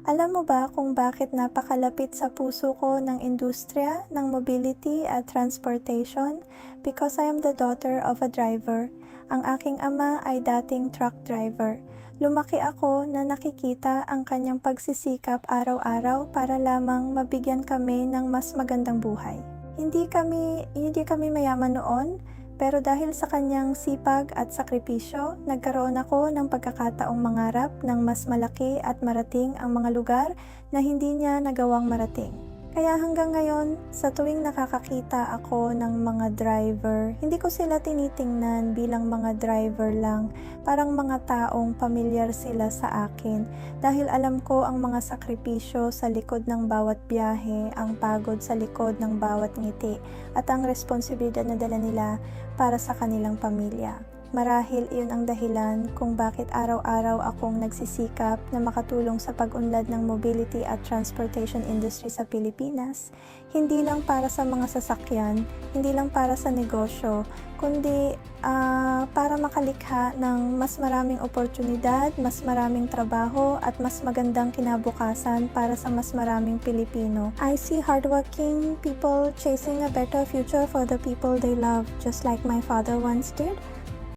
Alam mo ba kung bakit napakalapit sa puso ko ng industriya ng mobility at transportation? Because I am the daughter of a driver. Ang aking ama ay dating truck driver. Lumaki ako na nakikita ang kanyang pagsisikap araw-araw para lamang mabigyan kami ng mas magandang buhay. Hindi kami mayaman noon, pero dahil sa kanyang sipag at sakripisyo, nagkaroon ako ng pagkakataong mangarap ng mas malaki at marating ang mga lugar na hindi niya nagawang marating. Kaya hanggang ngayon, sa tuwing nakakakita ako ng mga driver, hindi ko sila tinitingnan bilang mga driver lang, parang mga taong pamilyar sila sa akin dahil alam ko ang mga sakripisyo sa likod ng bawat biyahe, ang pagod sa likod ng bawat ngiti at ang responsibilidad na dala nila para sa kanilang pamilya. Marahil iyon ang dahilan kung bakit araw-araw akong nagsisikap na makatulong sa pag-unlad ng mobility at transportation industry sa Pilipinas, hindi lang para sa mga sasakyan, hindi lang para sa negosyo, kundi para makalikha ng mas maraming oportunidad, mas maraming trabaho at mas magandang kinabukasan para sa mas maraming Pilipino. I see hardworking people chasing a better future for the people they love, just like my father once did.